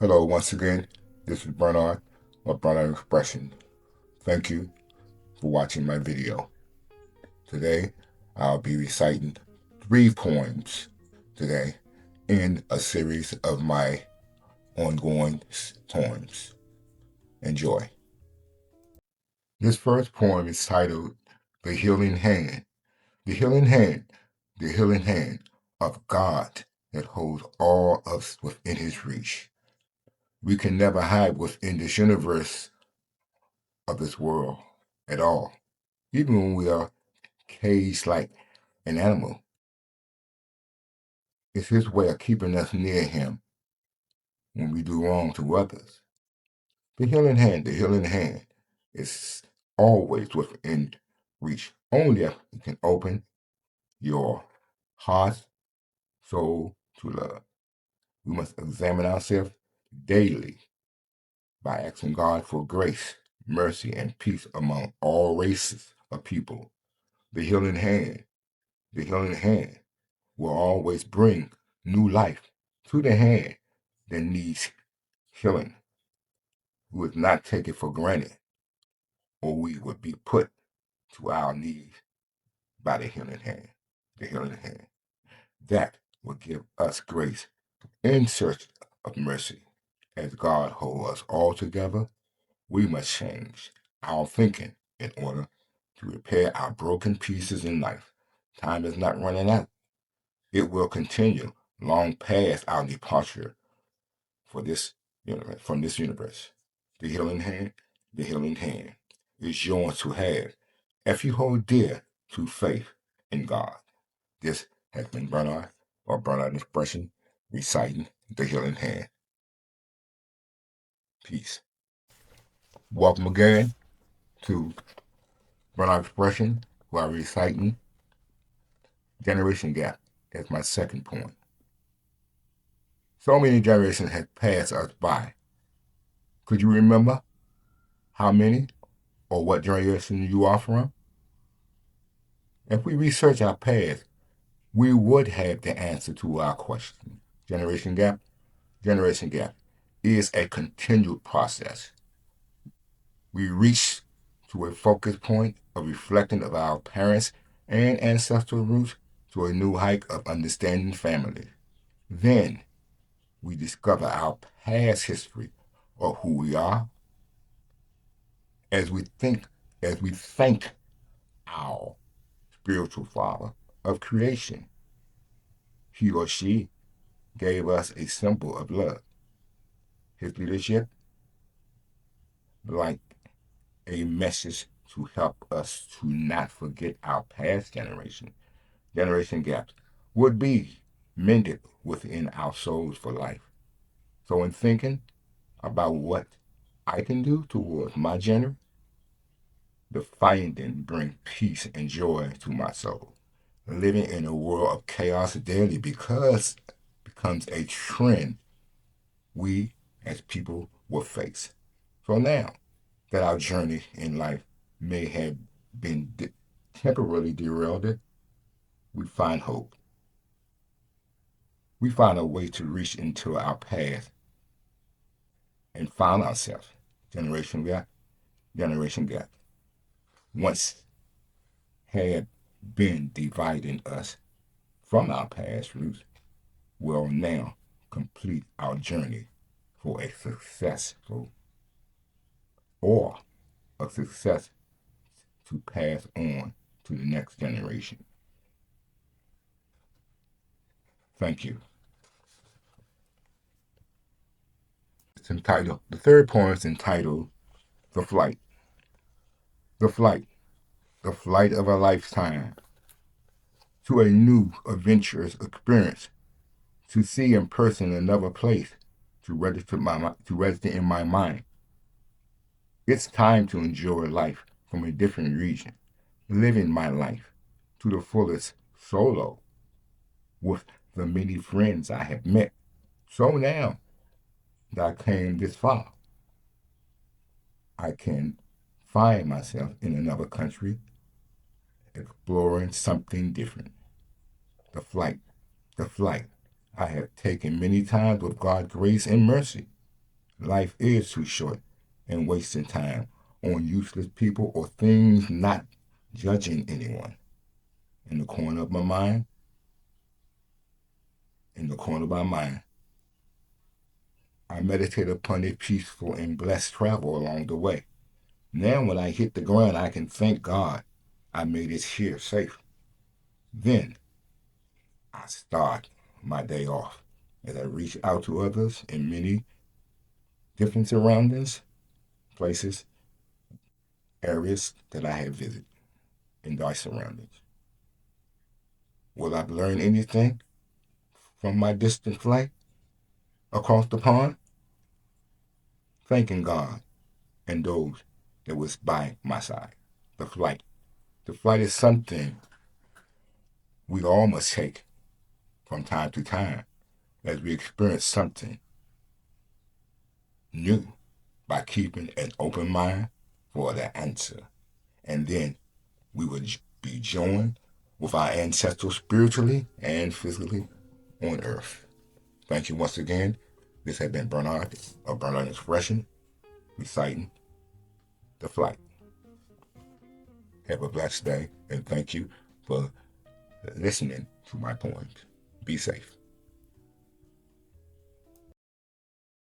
Hello, once again. This is Bernard of Bernard Expression. Thank you for watching my video. Today, I'll be reciting 3 poems today in a series of my ongoing poems. Enjoy. This first poem is titled The Healing Hand. The healing hand, the healing hand of God that holds all of us within his reach. We can never hide within this universe of this world at all, even when we are caged like an animal. It's his way of keeping us near him when we do wrong to others. The healing hand is always within reach. Only if you can open your heart, soul to love. We must examine ourselves daily by asking God for grace, mercy, and peace among all races of people. The healing hand, the healing hand will always bring new life to the hand that needs healing. We would not take it for granted, or we would be put to our knees by the healing hand. The healing hand. That will give us grace in search of mercy. As God holds us all together, we must change our thinking in order to repair our broken pieces in life. Time is not running out. It will continue long past our departure for this universe, from this universe. The healing hand is yours to have if you hold dear to faith in God. This has been Bernard or Bernard Expression reciting the healing hand. Peace. Welcome again to Bernard Expression, where I'm reciting Generation Gap as my second point. So many generations have passed us by. Could you remember how many or what generation you are from? If we research our past, we would have the answer to our question. Generation gap? Generation gap is a continued process. We reach to a focus point of reflecting of our parents and ancestral roots to a new height of understanding family. Then we discover our past history of who we are as we think, as we thank our spiritual father of creation. He or she gave us a symbol of love. His leadership, like a message to help us to not forget our past generation gaps, would be mended within our souls for life. So, in thinking about what I can do towards my generation, the finding bring peace and joy to my soul. Living in a world of chaos daily becomes a trend we as people will face. So now that our journey in life may have been temporarily derailed, we find hope. We find a way to reach into our past and find ourselves. Generation gap, generation gap. Once had been dividing us from our past roots, will now complete our journey for a successful or a success to pass on to the next generation. Thank you. It's entitled, the third poem is entitled The Flight. The Flight, the flight of a lifetime to a new adventurous experience, to see in person another place, to register in my mind. It's time to enjoy life from a different region, living my life to the fullest solo with the many friends I have met. So now that I came this far, I can find myself in another country, exploring something different. The flight, the flight I have taken many times with God's grace and mercy. Life is too short and wasting time on useless people or things, not judging anyone. In the corner of my mind, in the corner of my mind, I meditate upon a peaceful and blessed travel along the way. Now, when I hit the ground, I can thank God I made it here safe. Then I start my day off as I reach out to others in many different surroundings, places, areas that I have visited in thy surroundings. Will I learn anything from my distant flight across the pond? Thanking God and those that was by my side. The flight. The flight is something we all must take from time to time as we experience something new by keeping an open mind for the answer. And then we would be joined with our ancestors spiritually and physically on earth. Thank you once again. This has been Bernard of Bernard Expression, reciting the flight. Have a blessed day, and thank you for listening to my poems. Be safe.